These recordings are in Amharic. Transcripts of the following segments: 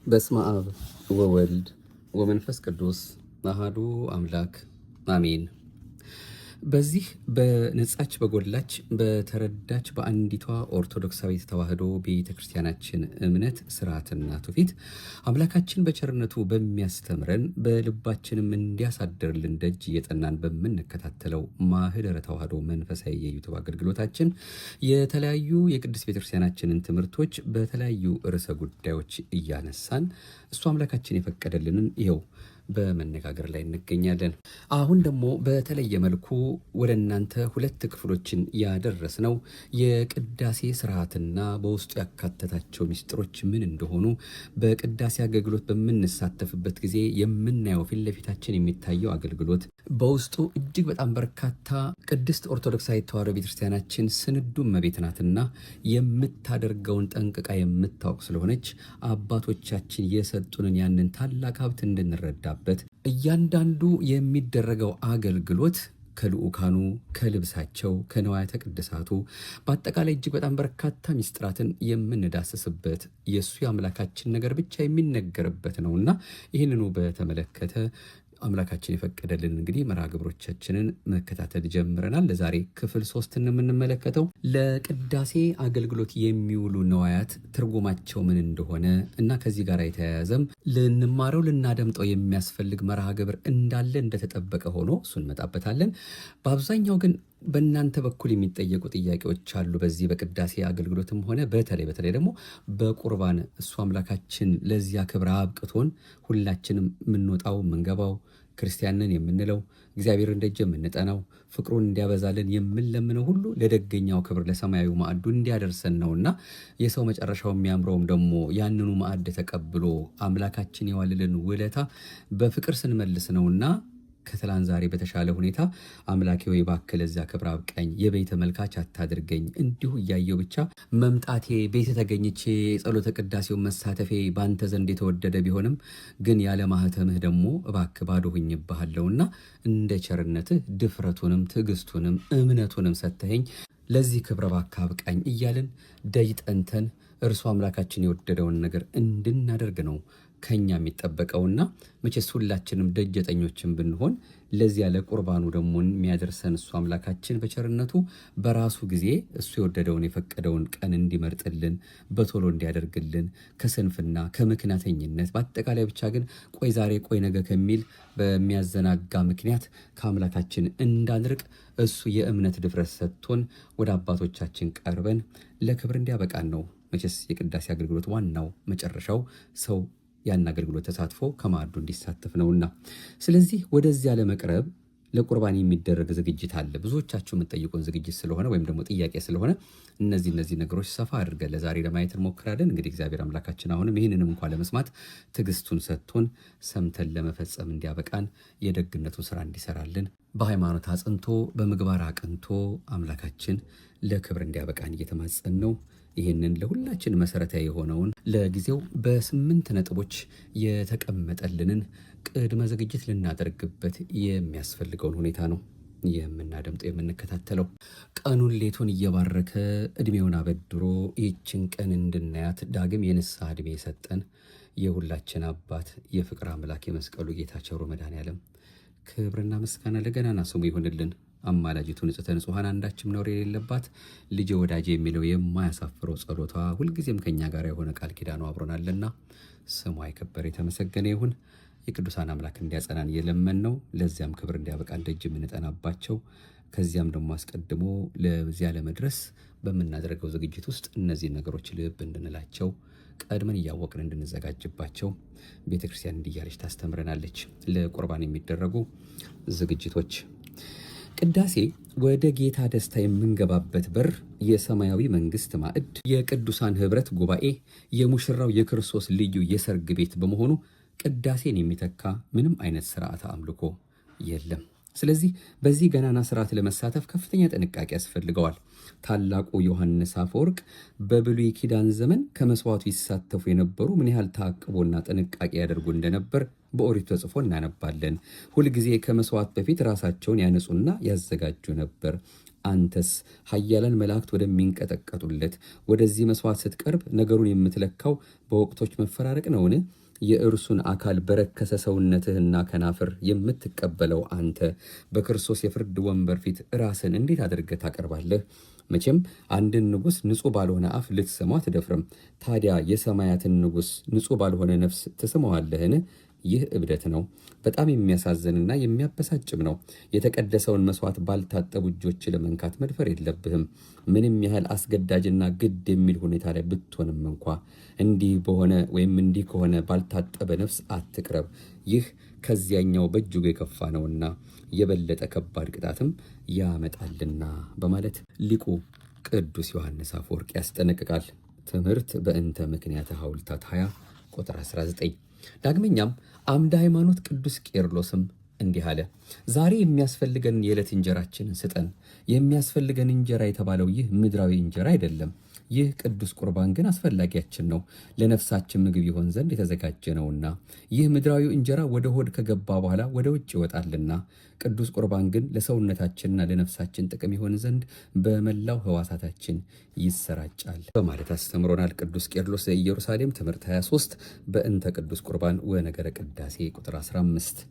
በስመ አብ ወወልድ ወመንፈስ ቅዱስ አሐዱ አምላክ አሜን። በዚህ በነጻች በጎላች በተረዳች በአንዲቷ ኦርቶዶክሳዊት ተዋሕዶ ቤተ ክርስቲያናችን እምነት ስርዓትና ትውፊት አምላካችን በቸርነቱ በሚያስተምረን በልባችንም እንዲያሳድርልን ደጅ እየጠናን በምንከታተለው ማህደረ ተዋሕዶ መንፈሳዊ የዩቱብ አገልግሎታችን የተለያዩ የቅድስት ቤተ ክርስቲያናችንን ትምህርቶች በተለያዩ ርዕሰ ጉዳዮች እያነሳን እሱ አምላካችን የፈቀደልንን ይኸው በመነጋገር ላይ እንገኛለን። አሁን ደግሞ በተለየ መልኩ ወደ እናንተ ሁለት ክፍሎችን ያደረስነው የቅዳሴ ስርዓትና በውስጡ ያካተታቸው ሚስጥሮች ምን እንደሆኑ በቅዳሴ አገልግሎት በምንሳተፍበት ጊዜ የምናየው ፊት ለፊታችን የሚታየው አገልግሎት በውስጡ እጅግ በጣም በርካታ ቅድስት ኦርቶዶክሳዊት ተዋሕዶ ቤተክርስቲያናችን ስንዱ እመቤት ናትና የምታደርገውን ጠንቅቃ የምታውቅ ስለሆነች አባቶቻችን የሰጡንን ያንን ታላቅ ሀብት እንድንረዳ እያንዳንዱ የሚደረገው አገልግሎት ከልኡካኑ ከልብሳቸው ከነዋያተ ቅድሳቱ በአጠቃላይ እጅግ በጣም በርካታ ሚስጥራትን የምንዳስስበት የእሱ የአምላካችን ነገር ብቻ የሚነገርበት ነውና ይህንኑ በተመለከተ አምላካችን የፈቀደልን እንግዲህ መርሃ ግብሮቻችንን መከታተል ጀምረናል። ለዛሬ ክፍል 3 የምንመለከተው ለቅዳሴ አገልግሎት የሚውሉ ነዋያት ትርጉማቸው ምን እንደሆነ እና ከዚህ ጋር የተያያዘም ልንማረው ልናደምጠው የሚያስፈልግ መርሃ ግብር እንዳለ እንደተጠበቀ ሆኖ እሱን እንመጣበታለን። በአብዛኛው ግን በእናንተ በኩል የሚጠየቁ ጥያቄዎች አሉ። በዚህ በቅዳሴ አገልግሎትም ሆነ በተለይ ደግሞ በቁርባን እሱ አምላካችን ለዚያ ክብር አብቅቶን ሁላችንም የምንወጣው የምንገባው ክርስቲያንን የምንለው እግዚአብሔርን ደጅ የምንጠናው ፍቅሩን እንዲያበዛልን የምንለምነው ሁሉ ለደገኛው ክብር ለሰማያዊ ማዕዱ እንዲያደርሰን ነውና የሰው መጨረሻው የሚያምረውም ደግሞ ያንኑ ማዕድ ተቀብሎ አምላካችን የዋልልን ውለታ በፍቅር ስንመልስ ነውና ከትላንት ዛሬ በተሻለ ሁኔታ አምላኬ ወይ እባክህ ለዚያ ክብር አብቃኝ፣ የቤተ መልካች አታድርገኝ፣ እንዲሁ እያየው ብቻ መምጣቴ ቤተ ተገኝቼ የጸሎተ ቅዳሴውን መሳተፌ ባንተ ዘንድ የተወደደ ቢሆንም ግን ያለ ማህተምህ ደግሞ እባክህ ባዶ ሆኜብሃለሁና እንደ ቸርነትህ ድፍረቱንም ትዕግስቱንም እምነቱንም ሰጥተኸኝ ለዚህ ክብረ እባክህ አብቃኝ እያልን ደጅ ጠንተን እርሱ አምላካችን የወደደውን ነገር እንድናደርግ ነው ከኛ የሚጠበቀውና መቼስ ሁላችንም ደጀጠኞችን ብንሆን ለዚያ ለቁርባኑ ደግሞ የሚያደርሰን እሱ አምላካችን በቸርነቱ በራሱ ጊዜ እሱ የወደደውን የፈቀደውን ቀን እንዲመርጥልን በቶሎ እንዲያደርግልን ከስንፍና ከምክንያተኝነት በአጠቃላይ ብቻ ግን ቆይ ዛሬ ቆይ ነገ ከሚል በሚያዘናጋ ምክንያት ከአምላካችን እንዳንርቅ እሱ የእምነት ድፍረት ሰጥቶን ወደ አባቶቻችን ቀርበን ለክብር እንዲያበቃን ነው። መቼስ የቅዳሴ አገልግሎት ዋናው መጨረሻው ሰው ያን አገልግሎት ተሳትፎ ከማዕዱ እንዲሳተፍ ነውና፣ ስለዚህ ወደዚያ ለመቅረብ ለቁርባን የሚደረግ ዝግጅት አለ። ብዙዎቻችሁ የምትጠይቁን ዝግጅት ስለሆነ ወይም ደግሞ ጥያቄ ስለሆነ እነዚህ ነገሮች ሰፋ አድርገን ለዛሬ ለማየት እንሞክራለን። እንግዲህ እግዚአብሔር አምላካችን አሁንም ይህንንም እንኳን ለመስማት ትዕግስቱን ሰጥቶን ሰምተን ለመፈጸም እንዲያበቃን የደግነቱን ስራ እንዲሰራልን በሃይማኖት አጽንቶ በምግባር አቅንቶ አምላካችን ለክብር እንዲያበቃን እየተማጸን ነው። ይህንን ለሁላችን መሰረታዊ የሆነውን ለጊዜው በ8 ነጥቦች የተቀመጠልንን ቅድመ ዝግጅት ልናደርግበት የሚያስፈልገውን ሁኔታ ነው የምናደምጠው የምንከታተለው። ቀኑን ሌቱን እየባረከ እድሜውን አበድሮ ይህችን ቀን እንድናያት ዳግም የንስሐ እድሜ የሰጠን የሁላችን አባት የፍቅር አምላክ የመስቀሉ ጌታ ቸሩ መድኃኔዓለም ክብርና ምስጋና ለገናና ስሙ ይሁንልን። አማላጅቱ ንጽሕተ ንጹሐን አንዳችም ነውር የሌለባት ልጄ ወዳጄ የሚለው የማያሳፍረው ጸሎቷ ሁልጊዜም ከኛ ጋር የሆነ ቃል ኪዳኑ አብሮናልና ስሟ የከበረ የተመሰገነ ይሁን። የቅዱሳን አምላክ እንዲያጸናን እየለመን ነው። ለዚያም ክብር እንዲያበቃን ደጅ የምንጠናባቸው ከዚያም ደግሞ አስቀድሞ ለዚያ ለመድረስ በምናደርገው ዝግጅት ውስጥ እነዚህ ነገሮች ልብ እንድንላቸው ቀድመን እያወቅን እንድንዘጋጅባቸው ቤተክርስቲያን እንዲያለች ታስተምረናለች። ለቁርባን የሚደረጉ ዝግጅቶች ቅዳሴ ወደ ጌታ ደስታ የምንገባበት በር፣ የሰማያዊ መንግስት ማዕድ፣ የቅዱሳን ህብረት ጉባኤ፣ የሙሽራው የክርስቶስ ልዩ የሰርግ ቤት በመሆኑ ቅዳሴን የሚተካ ምንም አይነት ስርዓተ አምልኮ የለም። ስለዚህ በዚህ ገናና ስርዓት ለመሳተፍ ከፍተኛ ጥንቃቄ ያስፈልገዋል። ታላቁ ዮሐንስ አፈወርቅ በብሉይ ኪዳን ዘመን ከመስዋዕቱ ይሳተፉ የነበሩ ምን ያህል ታቅቦና ጥንቃቄ ያደርጉ እንደነበር በኦሪቱ ተጽፎ እናነባለን። ሁልጊዜ ከመስዋዕት በፊት ራሳቸውን ያነጹና ያዘጋጁ ነበር። አንተስ ኃያላን መላእክት ወደሚንቀጠቀጡለት ወደዚህ መስዋዕት ስትቀርብ ነገሩን የምትለካው በወቅቶች መፈራረቅ ነውን? የእርሱን አካል በረከሰ ሰውነትህና ከናፍር የምትቀበለው አንተ በክርስቶስ የፍርድ ወንበር ፊት ራስን እንዴት አድርገህ ታቀርባለህ? መቼም አንድን ንጉሥ ንጹሕ ባልሆነ አፍ ልትስመው አትደፍርም። ታዲያ የሰማያትን ንጉሥ ንጹሕ ባልሆነ ነፍስ ትስመዋለህን? ይህ እብደት ነው። በጣም የሚያሳዝንና የሚያበሳጭም ነው። የተቀደሰውን መስዋዕት ባልታጠቡ እጆች ለመንካት መድፈር የለብህም። ምንም ያህል አስገዳጅና ግድ የሚል ሁኔታ ላይ ብትሆንም እንኳ እንዲህ በሆነ ወይም እንዲህ ከሆነ ባልታጠበ ነፍስ አትቅረብ። ይህ ከዚያኛው በእጅጉ የከፋ ነውና የበለጠ ከባድ ቅጣትም ያመጣልና በማለት ሊቁ ቅዱስ ዮሐንስ አፈወርቅ ያስጠነቅቃል። ትምህርት በእንተ ምክንያተ ሐውልታት 20 ቁጥር 19። ዳግመኛም አምደ ሃይማኖት ቅዱስ ቄርሎስም እንዲህ አለ። ዛሬ የሚያስፈልገንን የዕለት እንጀራችንን ስጠን። የሚያስፈልገን እንጀራ የተባለው ይህ ምድራዊ እንጀራ አይደለም። ይህ ቅዱስ ቁርባን ግን አስፈላጊያችን ነው፣ ለነፍሳችን ምግብ ይሆን ዘንድ የተዘጋጀ ነውና። ይህ ምድራዊ እንጀራ ወደ ሆድ ከገባ በኋላ ወደ ውጭ ይወጣልና፣ ቅዱስ ቁርባን ግን ለሰውነታችንና ለነፍሳችን ጥቅም ይሆን ዘንድ በመላው ሕዋሳታችን ይሰራጫል በማለት አስተምሮናል። ቅዱስ ቄርሎስ ዘኢየሩሳሌም ትምህርት 23 በእንተ ቅዱስ ቁርባን ወነገረ ቅዳሴ ቁጥር 15።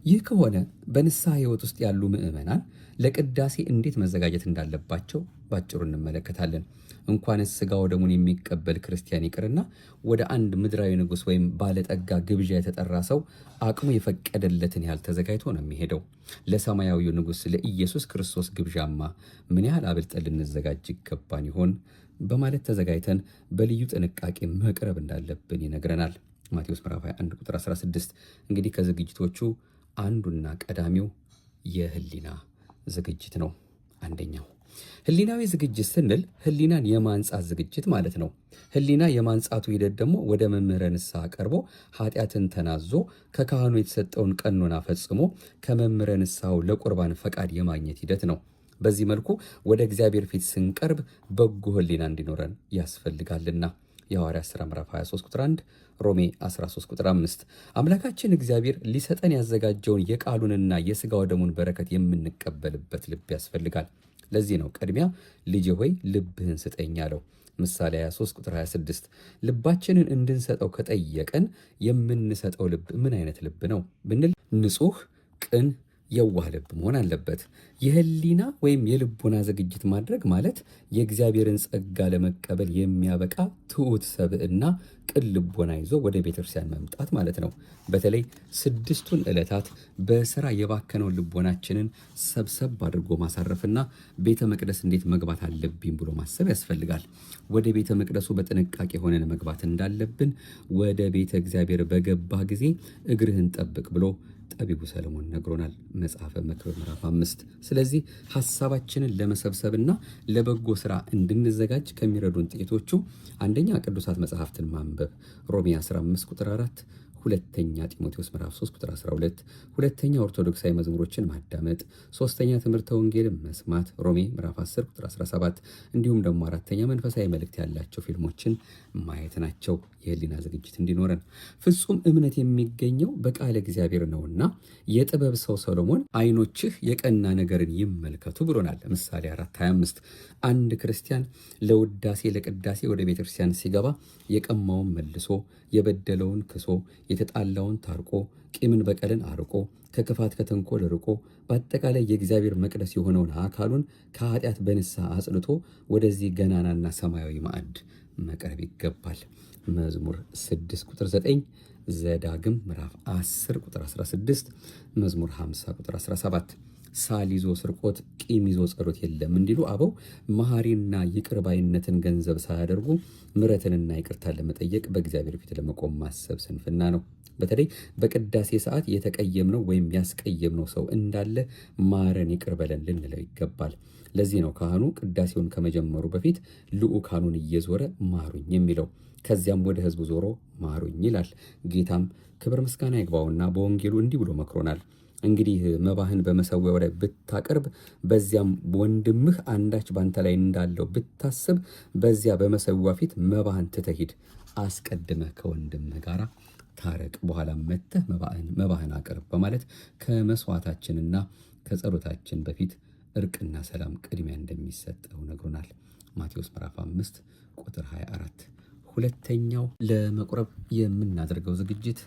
ይህ ከሆነ በንስሐ ሕይወት ውስጥ ያሉ ምዕመናን ለቅዳሴ እንዴት መዘጋጀት እንዳለባቸው ባጭሩ እንመለከታለን። እንኳንስ ሥጋ ወደሙን የሚቀበል ክርስቲያን ይቅርና ወደ አንድ ምድራዊ ንጉሥ ወይም ባለጠጋ ግብዣ የተጠራ ሰው አቅሙ የፈቀደለትን ያህል ተዘጋጅቶ ነው የሚሄደው። ለሰማያዊው ንጉሥ ለኢየሱስ ክርስቶስ ግብዣማ ምን ያህል አብልጠን ልንዘጋጅ ይገባን ይሆን በማለት ተዘጋጅተን በልዩ ጥንቃቄ መቅረብ እንዳለብን ይነግረናል። ማቴዎስ ምዕራፍ 21 ቁጥር 16። እንግዲህ ከዝግጅቶቹ አንዱና ቀዳሚው የህሊና ዝግጅት ነው። አንደኛው ህሊናዊ ዝግጅት ስንል ህሊናን የማንጻት ዝግጅት ማለት ነው። ህሊና የማንጻቱ ሂደት ደግሞ ወደ መምህረ ንስሐ ቀርቦ ኃጢአትን ተናዞ ከካህኑ የተሰጠውን ቀኖና ፈጽሞ ከመምህረ ንስሐው ለቁርባን ፈቃድ የማግኘት ሂደት ነው። በዚህ መልኩ ወደ እግዚአብሔር ፊት ስንቀርብ በጎ ህሊና እንዲኖረን ያስፈልጋልና የሐዋርያት ሥራ ምዕራፍ 23 ቁጥር 1፣ ሮሜ 13 ቁጥር 5። አምላካችን እግዚአብሔር ሊሰጠን ያዘጋጀውን የቃሉንና የሥጋ ወደሙን በረከት የምንቀበልበት ልብ ያስፈልጋል። ለዚህ ነው ቅድሚያ ልጄ ሆይ ልብህን ስጠኝ አለው። ምሳሌ 23 ቁጥር 26። ልባችንን እንድንሰጠው ከጠየቀን የምንሰጠው ልብ ምን አይነት ልብ ነው ብንል ንጹሕ፣ ቅን፣ የዋህ ልብ መሆን አለበት። የህሊና ወይም የልቦና ዝግጅት ማድረግ ማለት የእግዚአብሔርን ጸጋ ለመቀበል የሚያበቃ ትሑት ሰብዕና፣ ቅን ልቦና ይዞ ወደ ቤተክርስቲያን መምጣት ማለት ነው። በተለይ 6ቱን ዕለታት በስራ የባከነውን ልቦናችንን ሰብሰብ አድርጎ ማሳረፍና ቤተ መቅደስ እንዴት መግባት አለብኝ ብሎ ማሰብ ያስፈልጋል። ወደ ቤተ መቅደሱ በጥንቃቄ ሆነን መግባት እንዳለብን ወደ ቤተ እግዚአብሔር በገባ ጊዜ እግርህን ጠብቅ ብሎ ጠቢቡ ሰለሞን ነግሮናል። መጽሐፈ መክብብ ምዕራፍ 5። ስለዚህ ሐሳባችንን ለመሰብሰብና ለበጎ ሥራ እንድንዘጋጅ ከሚረዱን ጥቂቶቹ አንደኛ ቅዱሳት መጽሐፍትን ማንበብ ሮሜ 15 ቁጥር 4፣ ሁለተኛ ጢሞቴዎስ ምዕራፍ 3 ቁጥር 12፣ ሁለተኛ ኦርቶዶክሳዊ መዝሙሮችን ማዳመጥ፣ ሶስተኛ ትምህርተ ወንጌልን መስማት ሮሜ ምዕራፍ 10 ቁጥር 17፣ እንዲሁም ደግሞ አራተኛ መንፈሳዊ መልእክት ያላቸው ፊልሞችን ማየት ናቸው። የህሊና ዝግጅት እንዲኖረን ፍጹም እምነት የሚገኘው በቃለ እግዚአብሔር ነውና የጥበብ ሰው ሰሎሞን ዓይኖችህ የቀና ነገርን ይመልከቱ ብሎናል። ምሳሌ 4:25። አንድ ክርስቲያን ለውዳሴ ለቅዳሴ ወደ ቤተክርስቲያን ሲገባ የቀማውን መልሶ የበደለውን ክሶ የተጣላውን ታርቆ ቂምን በቀልን አርቆ ከክፋት ከተንኮል ርቆ በአጠቃላይ የእግዚአብሔር መቅደስ የሆነውን አካሉን ከኃጢአት በንስሐ አጽድቶ ወደዚህ ገናናና ሰማያዊ ማዕድ መቅረብ ይገባል። መዝሙር 6 ቁጥር 9፣ ዘዳግም ምዕራፍ 10 ቁጥር 16፣ መዝሙር 50 ቁጥር 17። ሳል ይዞ ስርቆት፣ ቂም ይዞ ጸሎት የለም እንዲሉ አበው መሐሪና ይቅር ባይነትን ገንዘብ ሳያደርጉ ምሕረትንና ይቅርታን ለመጠየቅ በእግዚአብሔር ፊት ለመቆም ማሰብ ስንፍና ነው። በተለይ በቅዳሴ ሰዓት የተቀየምነው ወይም ያስቀየምነው ሰው እንዳለ ማረን ይቅር በለን ልንለው ይገባል። ለዚህ ነው ካህኑ ቅዳሴውን ከመጀመሩ በፊት ልዑካኑን እየዞረ ማሩኝ የሚለው። ከዚያም ወደ ሕዝቡ ዞሮ ማሩኝ ይላል። ጌታም ክብር ምስጋና ይግባውና በወንጌሉ እንዲህ ብሎ መክሮናል። እንግዲህ መባህን በመሰዊያው ላይ ብታቀርብ፣ በዚያም ወንድምህ አንዳች ባንተ ላይ እንዳለው ብታስብ፣ በዚያ በመሰዊያው ፊት መባህን ትተህ ሂድ፣ አስቀድመህ ከወንድምህ ጋር ታረቅ፣ በኋላ መጥተህ መባህን አቅርብ በማለት ከመስዋዕታችንና ከጸሎታችን በፊት እርቅና ሰላም ቅድሚያ እንደሚሰጠው ነግሮናል። ማቴዎስ ምዕራፍ 5 ቁጥር 24። ሁለተኛው ለመቁረብ የምናደርገው ዝግጅት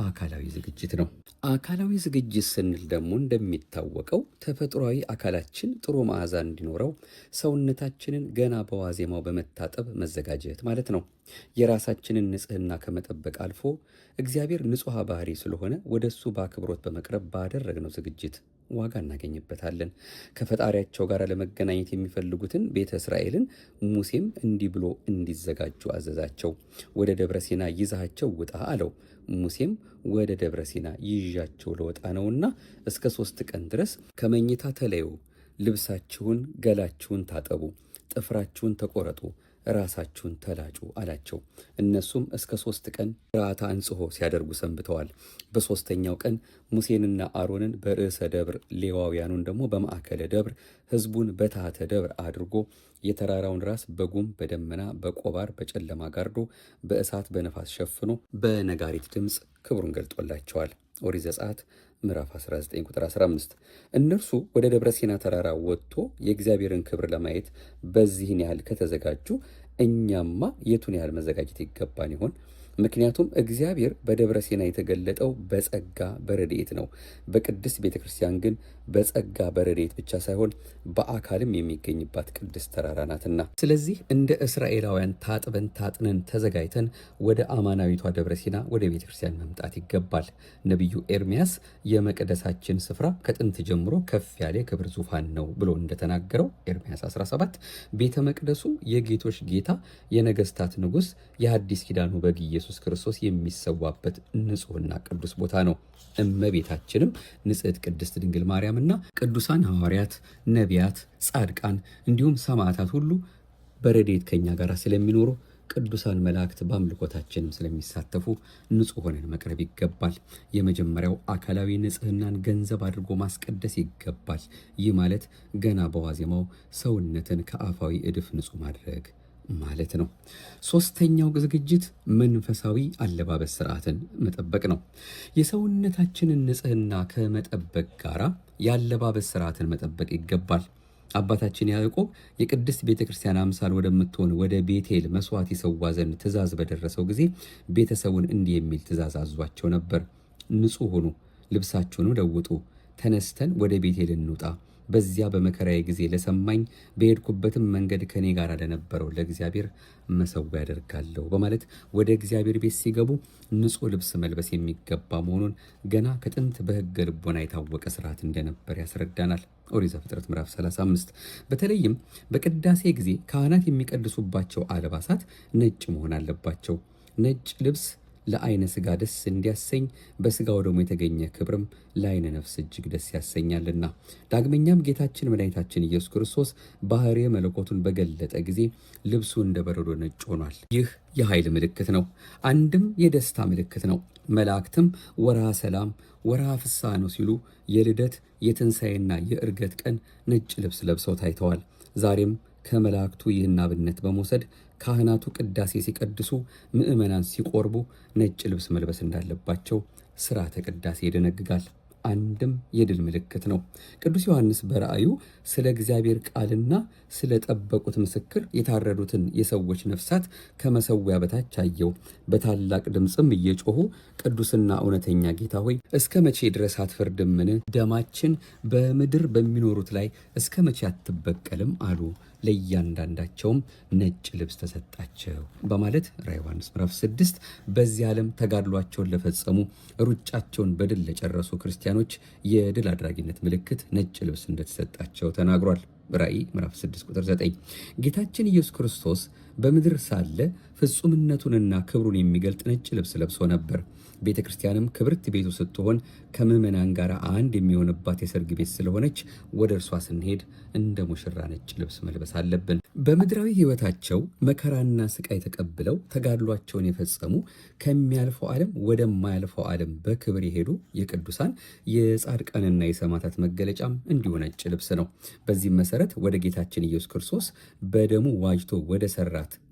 አካላዊ ዝግጅት ነው። አካላዊ ዝግጅት ስንል ደግሞ እንደሚታወቀው ተፈጥሯዊ አካላችን ጥሩ መዓዛ እንዲኖረው ሰውነታችንን ገና በዋዜማው በመታጠብ መዘጋጀት ማለት ነው። የራሳችንን ንጽህና ከመጠበቅ አልፎ እግዚአብሔር ንጹሕ ባህሪ ስለሆነ ወደ እሱ በአክብሮት በመቅረብ ባደረግነው ዝግጅት ዋጋ እናገኝበታለን። ከፈጣሪያቸው ጋር ለመገናኘት የሚፈልጉትን ቤተ እስራኤልን ሙሴም እንዲህ ብሎ እንዲዘጋጁ አዘዛቸው። ወደ ደብረ ሲና ይዛቸው ውጣ አለው። ሙሴም ወደ ደብረ ሲና ይዣቸው ለወጣ ነውና እስከ 3 ቀን ድረስ ከመኝታ ተለዩ፣ ልብሳችሁን ገላችሁን ታጠቡ፣ ጥፍራችሁን ተቆረጡ፣ ራሳችሁን ተላጩ አላቸው። እነሱም እስከ 3 ቀን ሥርዓተ አንጽሖ ሲያደርጉ ሰንብተዋል። በሦስተኛው ቀን ሙሴንና አሮንን በርዕሰ ደብር፣ ሌዋውያኑን ደግሞ በማዕከለ ደብር፣ ሕዝቡን በታሕተ ደብር አድርጎ የተራራውን ራስ በጉም በደመና በቆባር በጨለማ ጋርዶ በእሳት በነፋስ ሸፍኖ በነጋሪት ድምፅ ክብሩን ገልጦላቸዋል። ኦሪት ዘጸአት ምዕራፍ 19 ቁጥር 15። እነርሱ ወደ ደብረ ሲና ተራራ ወጥቶ የእግዚአብሔርን ክብር ለማየት በዚህን ያህል ከተዘጋጁ እኛማ የቱን ያህል መዘጋጀት ይገባን ይሆን? ምክንያቱም እግዚአብሔር በደብረ ሲና የተገለጠው በጸጋ በረድኤት ነው። በቅድስት ቤተ ክርስቲያን ግን በጸጋ በረድኤት ብቻ ሳይሆን በአካልም የሚገኝባት ቅድስት ተራራ ናትና። ስለዚህ እንደ እስራኤላውያን ታጥበን ታጥነን ተዘጋጅተን ወደ አማናዊቷ ደብረ ሲና ወደ ቤተ ክርስቲያን መምጣት ይገባል። ነቢዩ ኤርምያስ የመቅደሳችን ስፍራ ከጥንት ጀምሮ ከፍ ያለ የክብር ዙፋን ነው ብሎ እንደተናገረው ኤርምያስ 17 ቤተ መቅደሱ የጌቶች ጌታ የነገስታት ንጉሥ የሐዲስ ኪዳኑ በግ ኢየሱስ ክርስቶስ የሚሰዋበት ንጹሕና ቅዱስ ቦታ ነው። እመቤታችንም ንጽሕት ቅድስት ድንግል ማርያምና ቅዱሳን ሐዋርያት፣ ነቢያት፣ ጻድቃን እንዲሁም ሰማዕታት ሁሉ በረድኤት ከኛ ጋር ስለሚኖሩ ቅዱሳን መላእክት በአምልኮታችንም ስለሚሳተፉ ንጹሕ ሆነን መቅረብ ይገባል። የመጀመሪያው አካላዊ ንጽሕናን ገንዘብ አድርጎ ማስቀደስ ይገባል። ይህ ማለት ገና በዋዜማው ሰውነትን ከአፋዊ እድፍ ንጹሕ ማድረግ ማለት ነው። ሶስተኛው ዝግጅት መንፈሳዊ አለባበስ ስርዓትን መጠበቅ ነው። የሰውነታችንን ንጽሕና ከመጠበቅ ጋራ የአለባበስ ስርዓትን መጠበቅ ይገባል። አባታችን ያዕቆብ የቅድስት ቤተ ክርስቲያን አምሳል ወደምትሆን ወደ ቤቴል መስዋዕት ይሰዋ ዘንድ ትእዛዝ በደረሰው ጊዜ ቤተሰቡን እንዲህ የሚል ትእዛዝ አዟቸው ነበር። ንጹሕ ሁኑ፣ ልብሳችሁንም ለውጡ፣ ተነስተን ወደ ቤቴል እንውጣ። በዚያ በመከራዬ ጊዜ ለሰማኝ በሄድኩበትም መንገድ ከኔ ጋር ለነበረው ለእግዚአብሔር መሰዊያ ያደርጋለሁ በማለት ወደ እግዚአብሔር ቤት ሲገቡ ንጹሕ ልብስ መልበስ የሚገባ መሆኑን ገና ከጥንት በሕገ ልቦና የታወቀ ስርዓት እንደነበር ያስረዳናል። ኦሪት ዘፍጥረት ምዕራፍ 35። በተለይም በቅዳሴ ጊዜ ካህናት የሚቀድሱባቸው አልባሳት ነጭ መሆን አለባቸው። ነጭ ልብስ ለዓይነ ሥጋ ደስ እንዲያሰኝ በሥጋው ደግሞ የተገኘ ክብርም ለዓይነ ነፍስ እጅግ ደስ ያሰኛልና። ዳግመኛም ጌታችን መድኃኒታችን ኢየሱስ ክርስቶስ ባሕርየ መለኮቱን በገለጠ ጊዜ ልብሱ እንደ በረዶ ነጭ ሆኗል። ይህ የኃይል ምልክት ነው፣ አንድም የደስታ ምልክት ነው። መላእክትም ወርሃ ሰላም ወርሃ ፍስሐ ነው ሲሉ የልደት የትንሣኤና የዕርገት ቀን ነጭ ልብስ ለብሰው ታይተዋል። ዛሬም ከመላእክቱ ይህን አብነት በመውሰድ ካህናቱ ቅዳሴ ሲቀድሱ፣ ምዕመናን ሲቆርቡ ነጭ ልብስ መልበስ እንዳለባቸው ሥርዓተ ቅዳሴ ይደነግጋል። አንድም የድል ምልክት ነው። ቅዱስ ዮሐንስ በራእዩ ስለ እግዚአብሔር ቃልና ስለ ጠበቁት ምስክር የታረዱትን የሰዎች ነፍሳት ከመሰዊያ በታች አየው። በታላቅ ድምፅም እየጮሁ ቅዱስና እውነተኛ ጌታ ሆይ እስከ መቼ ድረስ አትፈርድምን? ደማችን በምድር በሚኖሩት ላይ እስከ መቼ አትበቀልም አሉ። ለእያንዳንዳቸውም ነጭ ልብስ ተሰጣቸው በማለት ራዕየ ዮሐንስ ምዕራፍ 6 በዚህ ዓለም ተጋድሏቸውን ለፈጸሙ ሩጫቸውን በድል ለጨረሱ ክርስቲያኖች የድል አድራጊነት ምልክት ነጭ ልብስ እንደተሰጣቸው ተናግሯል። ራዕይ ምዕራፍ 6 ቁጥር 9። ጌታችን ኢየሱስ ክርስቶስ በምድር ሳለ ፍጹምነቱንና ክብሩን የሚገልጥ ነጭ ልብስ ለብሶ ነበር። ቤተ ክርስቲያንም ክብርት ቤቱ ስትሆን ከምዕመናን ጋር አንድ የሚሆንባት የሰርግ ቤት ስለሆነች ወደ እርሷ ስንሄድ እንደ ሙሽራ ነጭ ልብስ መልበስ አለብን። በምድራዊ ሕይወታቸው መከራና ስቃይ ተቀብለው ተጋድሏቸውን የፈጸሙ ከሚያልፈው ዓለም ወደማያልፈው ዓለም በክብር የሄዱ የቅዱሳን የጻድቃንና የሰማዕታት መገለጫም እንዲሁ ነጭ ልብስ ነው። በዚህም መሰረት ወደ ጌታችን ኢየሱስ ክርስቶስ በደሙ ዋጅቶ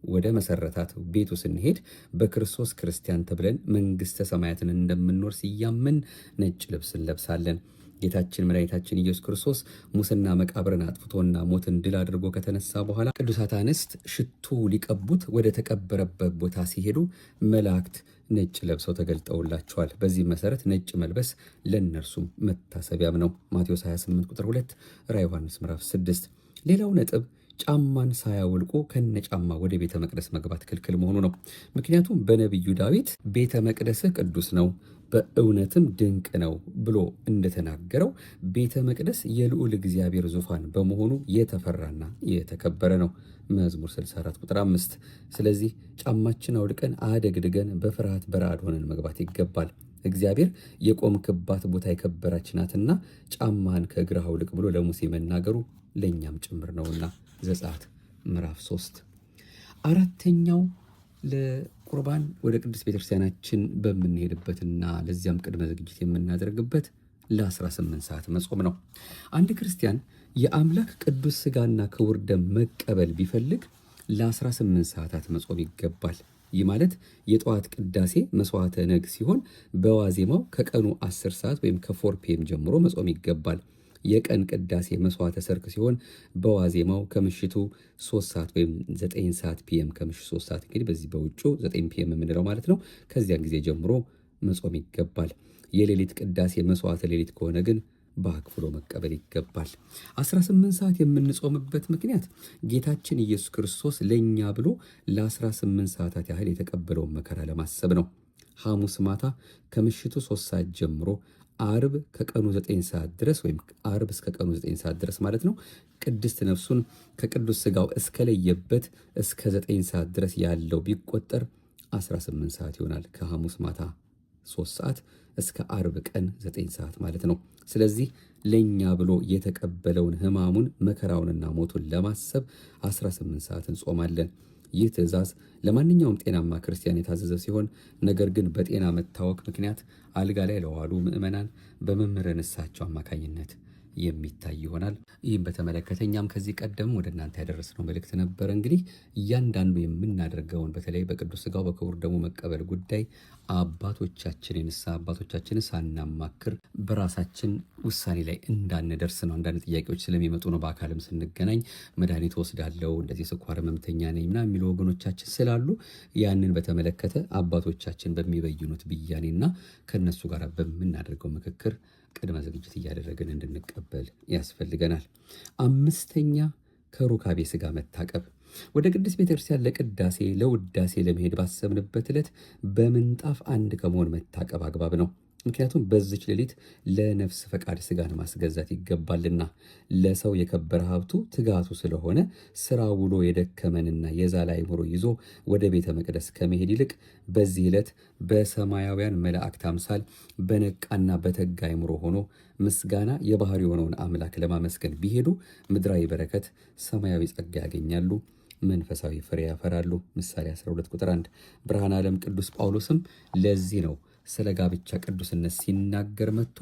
ወደ መሰረታት ቤቱ ስንሄድ በክርስቶስ ክርስቲያን ተብለን መንግሥተ ሰማያትን እንደምንወርስ እያመን ነጭ ልብስ እንለብሳለን። ጌታችን መድኃኒታችን ኢየሱስ ክርስቶስ ሙስና መቃብርን አጥፍቶና ሞትን ድል አድርጎ ከተነሳ በኋላ ቅዱሳት አንስት ሽቱ ሊቀቡት ወደ ተቀበረበት ቦታ ሲሄዱ መላእክት ነጭ ለብሰው ተገልጠውላቸዋል። በዚህ መሰረት ነጭ መልበስ ለእነርሱም መታሰቢያም ነው። ማቴዎስ 28 ቁጥር 2፣ ራዕየ ዮሐንስ ምዕራፍ 6። ሌላው ነጥብ ጫማን ሳያወልቁ ከነጫማ ወደ ቤተ መቅደስ መግባት ክልክል መሆኑ ነው። ምክንያቱም በነቢዩ ዳዊት ቤተ መቅደስህ ቅዱስ ነው በእውነትም ድንቅ ነው ብሎ እንደተናገረው ቤተ መቅደስ የልዑል እግዚአብሔር ዙፋን በመሆኑ የተፈራና የተከበረ ነው። መዝሙር 64 ቁጥር 5። ስለዚህ ጫማችን አውልቀን አደግድገን በፍርሃት በረአድ ሆነን መግባት ይገባል። እግዚአብሔር የቆምክባት ቦታ የከበረች ናትና ጫማህን ከእግርህ አውልቅ ብሎ ለሙሴ መናገሩ ለእኛም ጭምር ነውና ዘጸአት ምዕራፍ 3። አራተኛው ለቁርባን ወደ ቅድስት ቤተክርስቲያናችን በምንሄድበትና ለዚያም ቅድመ ዝግጅት የምናደርግበት ለ18 ሰዓት መጾም ነው። አንድ ክርስቲያን የአምላክ ቅዱስ ሥጋና ክቡር ደም መቀበል ቢፈልግ ለ18 ሰዓታት መጾም ይገባል። ይህ ማለት የጠዋት ቅዳሴ መስዋዕተ ነግ ሲሆን በዋዜማው ከቀኑ 10 ሰዓት ወይም ከ4 ፒኤም ጀምሮ መጾም ይገባል። የቀን ቅዳሴ መስዋዕተ ሰርክ ሲሆን በዋዜማው ከምሽቱ 3 ሰዓት ወይም 9 ሰዓት ፒኤም ከምሽቱ 3 ሰዓት እንግዲህ በዚህ በውጩ 9 ፒኤም የምንለው ማለት ነው። ከዚያን ጊዜ ጀምሮ መጾም ይገባል። የሌሊት ቅዳሴ መስዋዕተ ሌሊት ከሆነ ግን በአክፍሎ መቀበል ይገባል። 18 ሰዓት የምንጾምበት ምክንያት ጌታችን ኢየሱስ ክርስቶስ ለእኛ ብሎ ለ18 ሰዓታት ያህል የተቀበለውን መከራ ለማሰብ ነው። ሐሙስ ማታ ከምሽቱ 3 ሰዓት ጀምሮ አርብ ከቀኑ 9 ሰዓት ድረስ ወይም አርብ እስከ ቀኑ 9 ሰዓት ድረስ ማለት ነው ቅድስት ነፍሱን ከቅዱስ ሥጋው እስከለየበት እስከ 9 ሰዓት ድረስ ያለው ቢቆጠር 18 ሰዓት ይሆናል። ከሐሙስ ማታ 3 ሰዓት እስከ አርብ ቀን 9 ሰዓት ማለት ነው። ስለዚህ ለእኛ ብሎ የተቀበለውን ሕማሙን መከራውንና ሞቱን ለማሰብ 18 ሰዓት እንጾማለን። ይህ ትእዛዝ ለማንኛውም ጤናማ ክርስቲያን የታዘዘ ሲሆን ነገር ግን በጤና መታወክ ምክንያት አልጋ ላይ ለዋሉ ምዕመናን በመምህረ ንስሐቸው አማካኝነት የሚታይ ይሆናል። ይህም በተመለከተ እኛም ከዚህ ቀደም ወደ እናንተ ያደረስነው መልእክት ነበረ። እንግዲህ እያንዳንዱ የምናደርገውን በተለይ በቅዱስ ሥጋው በክቡር ደሙ መቀበል ጉዳይ የንስሐ አባቶቻችንን ሳናማክር በራሳችን ውሳኔ ላይ እንዳንደርስ ነው። አንዳንድ ጥያቄዎች ስለሚመጡ ነው። በአካልም ስንገናኝ መድኃኒት ወስዳለው እንደዚህ ስኳር ህመምተኛ ነኝ ምናምን የሚሉ ወገኖቻችን ስላሉ ያንን በተመለከተ አባቶቻችን በሚበይኑት ብያኔና ከነሱ ጋር በምናደርገው ምክክር ቅድመ ዝግጅት እያደረግን እንድንቀበል ያስፈልገናል። 5ኛ ከሩካቤ ሥጋ መታቀብ። ወደ ቅድስት ቤተክርስቲያን ለቅዳሴ ለውዳሴ ለመሄድ ባሰብንበት ዕለት በምንጣፍ አንድ ከመሆን መታቀብ አግባብ ነው። ምክንያቱም በዚች ሌሊት ለነፍስ ፈቃድ ሥጋን ማስገዛት ይገባልና ለሰው የከበረ ሀብቱ ትጋቱ ስለሆነ ስራ ውሎ የደከመንና የዛለ አእምሮ ይዞ ወደ ቤተ መቅደስ ከመሄድ ይልቅ በዚህ ዕለት በሰማያውያን መላእክት አምሳል በነቃና በተጋ አእምሮ ሆኖ ምስጋና የባህሪ የሆነውን አምላክ ለማመስገን ቢሄዱ ምድራዊ በረከት፣ ሰማያዊ ጸጋ ያገኛሉ፣ መንፈሳዊ ፍሬ ያፈራሉ። ምሳሌ 12 ቁጥር 1። ብርሃነ ዓለም ቅዱስ ጳውሎስም ለዚህ ነው ስለ ጋብቻ ቅዱስነት ሲናገር መጥቶ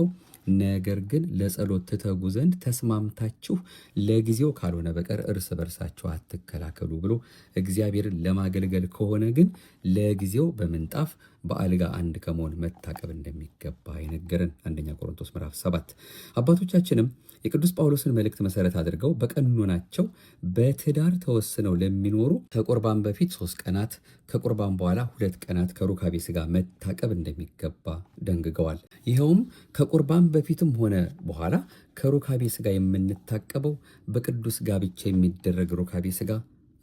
ነገር ግን ለጸሎት ትተጉ ዘንድ ተስማምታችሁ ለጊዜው ካልሆነ በቀር እርስ በርሳችሁ አትከላከሉ ብሎ እግዚአብሔርን ለማገልገል ከሆነ ግን ለጊዜው በምንጣፍ በአልጋ አንድ ከመሆን መታቀብ እንደሚገባ የነገረን አንደኛ ቆሮንቶስ ምዕራፍ 7። አባቶቻችንም የቅዱስ ጳውሎስን መልእክት መሰረት አድርገው በቀኖናቸው በትዳር ተወስነው ለሚኖሩ ከቁርባን በፊት 3 ቀናት ከቁርባን በኋላ 2 ቀናት ከሩካቤ ሥጋ መታቀብ እንደሚገባ ደንግገዋል። ይኸውም ከቁርባን በፊትም ሆነ በኋላ ከሩካቤ ሥጋ የምንታቀበው በቅዱስ ጋብቻ የሚደረግ ሩካቤ ሥጋ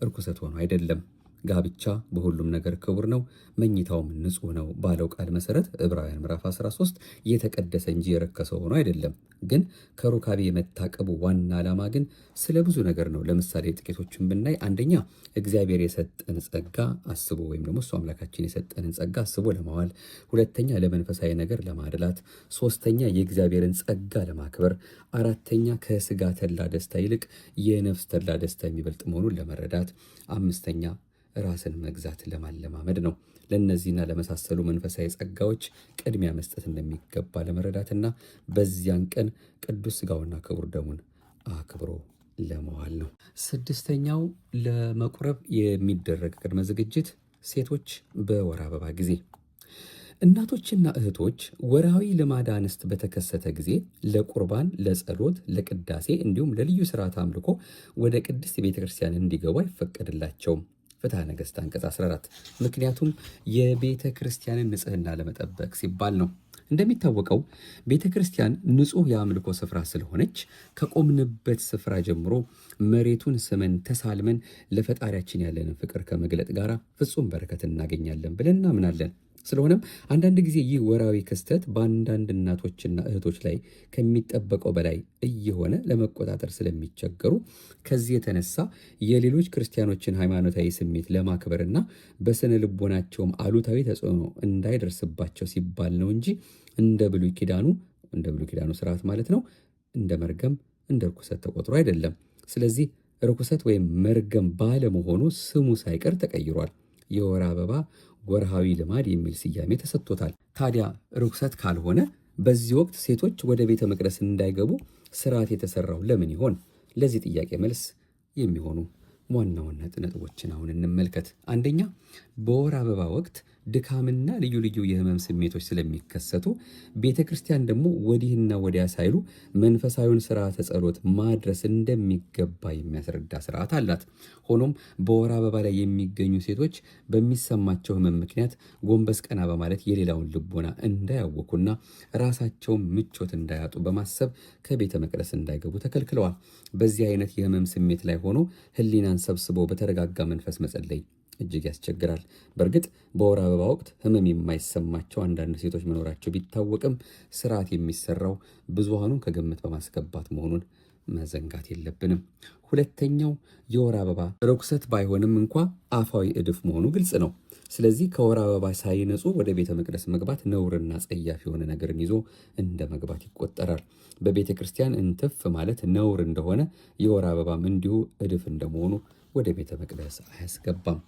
እርኩሰት ሆኖ አይደለም። ጋብቻ በሁሉም ነገር ክቡር ነው፣ መኝታውም ንጹሕ ነው ባለው ቃል መሰረት ዕብራውያን ምዕራፍ 13 የተቀደሰ እንጂ የረከሰ ሆኖ አይደለም። ግን ከሩካቤ የመታቀቡ ዋና ዓላማ ግን ስለ ብዙ ነገር ነው። ለምሳሌ ጥቂቶችን ብናይ፣ አንደኛ እግዚአብሔር የሰጠን ጸጋ አስቦ ወይም ደግሞ እሱ አምላካችን የሰጠንን ጸጋ አስቦ ለማዋል፣ ሁለተኛ ለመንፈሳዊ ነገር ለማድላት፣ ሶስተኛ የእግዚአብሔርን ጸጋ ለማክበር፣ አራተኛ ከሥጋ ተድላ ደስታ ይልቅ የነፍስ ተድላ ደስታ የሚበልጥ መሆኑን ለመረዳት፣ አምስተኛ ራስን መግዛት ለማለማመድ ነው። ለእነዚህና ለመሳሰሉ መንፈሳዊ ጸጋዎች ቅድሚያ መስጠት እንደሚገባ ለመረዳትና በዚያን ቀን ቅዱስ ሥጋውና ክቡር ደሙን አክብሮ ለመዋል ነው። 6ኛው ለመቁረብ የሚደረግ ቅድመ ዝግጅት ሴቶች በወር አበባ ጊዜ። እናቶችና እህቶች ወርሃዊ ልማደ አንስት በተከሰተ ጊዜ ለቁርባን፣ ለጸሎት፣ ለቅዳሴ እንዲሁም ለልዩ ስርዓት አምልኮ ወደ ቅድስት ቤተ ክርስቲያን እንዲገቡ አይፈቀድላቸውም። ፍትሐ ነገሥት አንቀጽ 14። ምክንያቱም የቤተ ክርስቲያንን ንጽሕና ለመጠበቅ ሲባል ነው። እንደሚታወቀው ቤተ ክርስቲያን ንጹሕ የአምልኮ ስፍራ ስለሆነች ከቆምንበት ስፍራ ጀምሮ መሬቱን ስመን ተሳልመን ለፈጣሪያችን ያለንን ፍቅር ከመግለጥ ጋር ፍጹም በረከት እናገኛለን ብለን እናምናለን። ስለሆነም አንዳንድ ጊዜ ይህ ወራዊ ክስተት በአንዳንድ እናቶችና እህቶች ላይ ከሚጠበቀው በላይ እየሆነ ለመቆጣጠር ስለሚቸገሩ ከዚህ የተነሳ የሌሎች ክርስቲያኖችን ሃይማኖታዊ ስሜት ለማክበርና በስነ ልቦናቸውም አሉታዊ ተጽዕኖ እንዳይደርስባቸው ሲባል ነው እንጂ እንደ ብሉይ ኪዳኑ ስርዓት ማለት ነው እንደ መርገም እንደ ርኩሰት ተቆጥሮ አይደለም። ስለዚህ ርኩሰት ወይም መርገም ባለመሆኑ ስሙ ሳይቀር ተቀይሯል። የወር አበባ ወርሃዊ ልማድ የሚል ስያሜ ተሰጥቶታል። ታዲያ ርኩሰት ካልሆነ በዚህ ወቅት ሴቶች ወደ ቤተ መቅደስ እንዳይገቡ ስርዓት የተሰራው ለምን ይሆን? ለዚህ ጥያቄ መልስ የሚሆኑ ዋና ዋና ነጥቦችን አሁን እንመልከት። አንደኛ፣ በወር አበባ ወቅት ድካምና ልዩ ልዩ የህመም ስሜቶች ስለሚከሰቱ ቤተ ክርስቲያን ደግሞ ወዲህና ወዲያ ሳይሉ መንፈሳዊውን ስርዓተ ጸሎት ማድረስ እንደሚገባ የሚያስረዳ ስርዓት አላት። ሆኖም በወር አበባ ላይ የሚገኙ ሴቶች በሚሰማቸው ህመም ምክንያት ጎንበስ ቀና በማለት የሌላውን ልቦና እንዳያወኩና ራሳቸውን ምቾት እንዳያጡ በማሰብ ከቤተ መቅደስ እንዳይገቡ ተከልክለዋል። በዚህ አይነት የህመም ስሜት ላይ ሆኖ ህሊናን ሰብስቦ በተረጋጋ መንፈስ መጸለይ እጅግ ያስቸግራል። በእርግጥ በወር አበባ ወቅት ህመም የማይሰማቸው አንዳንድ ሴቶች መኖራቸው ቢታወቅም ስርዓት የሚሰራው ብዙሃኑን ከግምት በማስገባት መሆኑን መዘንጋት የለብንም። ሁለተኛው፣ የወር አበባ ርኩሰት ባይሆንም እንኳ አፋዊ እድፍ መሆኑ ግልጽ ነው። ስለዚህ ከወር አበባ ሳይነጹ ወደ ቤተ መቅደስ መግባት ነውርና ጸያፍ የሆነ ነገርን ይዞ እንደ መግባት ይቆጠራል። በቤተ ክርስቲያን እንትፍ ማለት ነውር እንደሆነ የወር አበባም እንዲሁ እድፍ እንደመሆኑ ወደ ቤተ መቅደስ አያስገባም።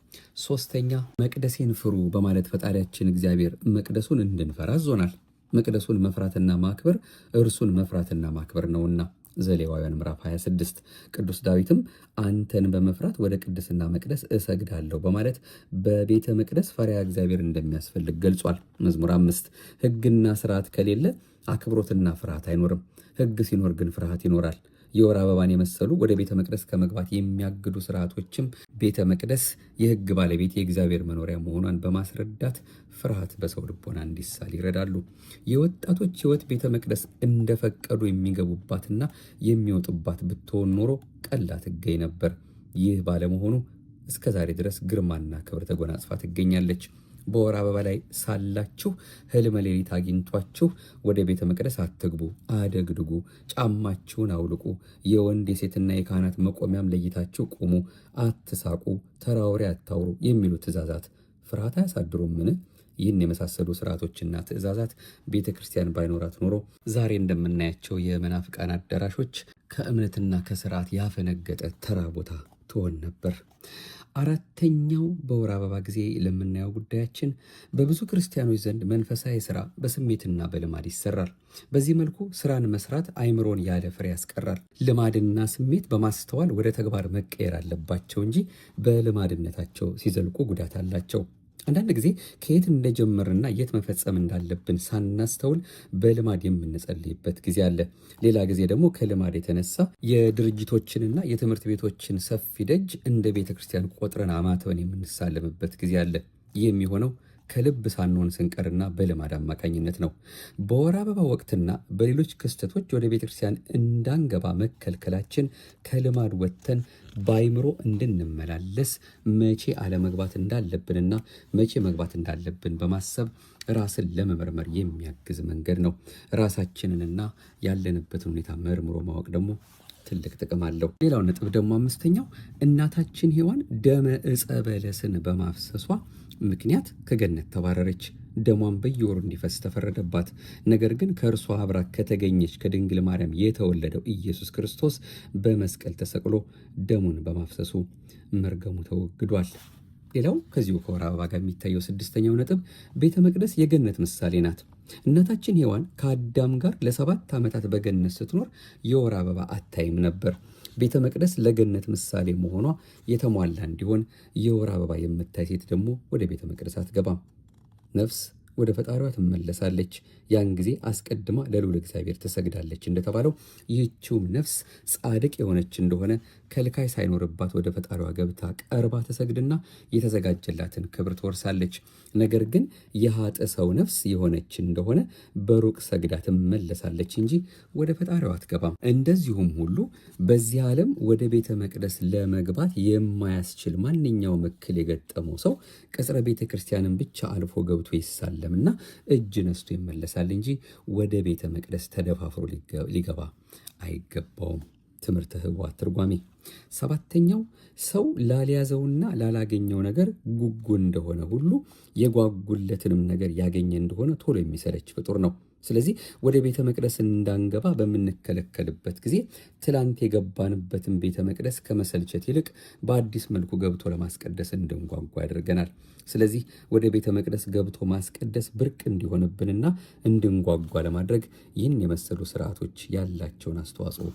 ሶስተኛ፣ መቅደሴን ፍሩ በማለት ፈጣሪያችን እግዚአብሔር መቅደሱን እንድንፈራ አዞናል። መቅደሱን መፍራትና ማክበር እርሱን መፍራትና ማክበር ነውና ዘሌዋውያን ምዕራፍ 26። ቅዱስ ዳዊትም አንተን በመፍራት ወደ ቅድስና መቅደስ እሰግዳለሁ በማለት በቤተ መቅደስ ፈሪሃ እግዚአብሔር እንደሚያስፈልግ ገልጿል። መዝሙር 5። ሕግና ስርዓት ከሌለ አክብሮትና ፍርሃት አይኖርም። ሕግ ሲኖር ግን ፍርሃት ይኖራል። የወር አበባን የመሰሉ ወደ ቤተ መቅደስ ከመግባት የሚያግዱ ስርዓቶችም ቤተ መቅደስ የሕግ ባለቤት የእግዚአብሔር መኖሪያ መሆኗን በማስረዳት ፍርሃት በሰው ልቦና እንዲሳል ይረዳሉ። የወጣቶች ሕይወት ቤተ መቅደስ እንደፈቀዱ የሚገቡባትና የሚወጡባት ብትሆን ኖሮ ቀላ ትገኝ ነበር። ይህ ባለመሆኑ እስከ ዛሬ ድረስ ግርማና ክብር ተጎናጽፋ ትገኛለች። በወር አበባ ላይ ሳላችሁ ህልመ ሌሊት አግኝቷችሁ ወደ ቤተ መቅደስ አትግቡ፣ አደግድጉ፣ ጫማችሁን አውልቁ፣ የወንድ የሴትና የካህናት መቆሚያም ለይታችሁ ቁሙ፣ አትሳቁ፣ ተራ ወሬ አታውሩ የሚሉ ትእዛዛት ፍርሃት አያሳድሩምን? ይህን የመሳሰሉ ስርዓቶችና ትእዛዛት ቤተ ክርስቲያን ባይኖራት ኖሮ ዛሬ እንደምናያቸው የመናፍቃን አዳራሾች ከእምነትና ከስርዓት ያፈነገጠ ተራ ቦታ ትሆን ነበር። አራተኛው፣ በወር አበባ ጊዜ ለምናየው ጉዳያችን በብዙ ክርስቲያኖች ዘንድ መንፈሳዊ ስራ በስሜትና በልማድ ይሰራል። በዚህ መልኩ ስራን መስራት አይምሮን ያለ ፍሬ ያስቀራል። ልማድና ስሜት በማስተዋል ወደ ተግባር መቀየር አለባቸው እንጂ በልማድነታቸው ሲዘልቁ ጉዳት አላቸው። አንዳንድ ጊዜ ከየት እንደጀመርና የት መፈጸም እንዳለብን ሳናስተውል በልማድ የምንጸልይበት ጊዜ አለ። ሌላ ጊዜ ደግሞ ከልማድ የተነሳ የድርጅቶችንና የትምህርት ቤቶችን ሰፊ ደጅ እንደ ቤተ ክርስቲያን ቆጥረን አማተውን የምንሳለምበት ጊዜ አለ። ይህ የሚሆነው ከልብ ሳንሆን ስንቀርና በልማድ አማካኝነት ነው። በወር አበባ ወቅትና በሌሎች ክስተቶች ወደ ቤተ ክርስቲያን እንዳንገባ መከልከላችን ከልማድ ወጥተን በአይምሮ እንድንመላለስ መቼ አለመግባት እንዳለብንና መቼ መግባት እንዳለብን በማሰብ ራስን ለመመርመር የሚያግዝ መንገድ ነው። ራሳችንንና ያለንበትን ሁኔታ መርምሮ ማወቅ ደግሞ ትልቅ ጥቅም አለው። ሌላው ነጥብ ደግሞ አምስተኛው፣ እናታችን ሔዋን ደመ ዕፀ በለስን በማፍሰሷ ምክንያት ከገነት ተባረረች። ደሟን በየወሩ እንዲፈስ ተፈረደባት። ነገር ግን ከእርሷ አብራክ ከተገኘች ከድንግል ማርያም የተወለደው ኢየሱስ ክርስቶስ በመስቀል ተሰቅሎ ደሙን በማፍሰሱ መርገሙ ተወግዷል። ሌላው ከዚሁ ከወር አበባ ጋር የሚታየው ስድስተኛው ነጥብ፣ ቤተ መቅደስ የገነት ምሳሌ ናት። እናታችን ሔዋን ከአዳም ጋር ለ7 ዓመታት በገነት ስትኖር የወር አበባ አታይም ነበር። ቤተ መቅደስ ለገነት ምሳሌ መሆኗ የተሟላ እንዲሆን የወር አበባ የምታይ ሴት ደግሞ ወደ ቤተ መቅደስ አትገባም። ነፍስ ወደ ፈጣሪዋ ትመለሳለች። ያን ጊዜ አስቀድማ ለልዑል እግዚአብሔር ትሰግዳለች እንደተባለው ይህችውም ነፍስ ጻድቅ የሆነች እንደሆነ ከልካይ ሳይኖርባት ወደ ፈጣሪዋ ገብታ ቀርባ ትሰግድና የተዘጋጀላትን ክብር ትወርሳለች። ነገር ግን የኃጥ ሰው ነፍስ የሆነች እንደሆነ በሩቅ ሰግዳ ትመለሳለች እንጂ ወደ ፈጣሪዋ አትገባም። እንደዚሁም ሁሉ በዚህ ዓለም ወደ ቤተ መቅደስ ለመግባት የማያስችል ማንኛውም እክል የገጠመው ሰው ቅጽረ ቤተ ክርስቲያንን ብቻ አልፎ ገብቶ ይሳለምና እጅ ነስቶ ይመለሳል እንጂ ወደ ቤተ መቅደስ ተደፋፍሮ ሊገባ አይገባውም። ትምህርተ ኅቡዓት ትርጓሜ። ሰባተኛው ሰው ላልያዘውና ላላገኘው ነገር ጉጉ እንደሆነ ሁሉ የጓጉለትንም ነገር ያገኘ እንደሆነ ቶሎ የሚሰለች ፍጡር ነው። ስለዚህ ወደ ቤተ መቅደስ እንዳንገባ በምንከለከልበት ጊዜ ትላንት የገባንበትን ቤተ መቅደስ ከመሰልቸት ይልቅ በአዲስ መልኩ ገብቶ ለማስቀደስ እንድንጓጓ ያደርገናል። ስለዚህ ወደ ቤተ መቅደስ ገብቶ ማስቀደስ ብርቅ እንዲሆንብንና እንድንጓጓ ለማድረግ ይህን የመሰሉ ስርዓቶች ያላቸውን አስተዋጽኦ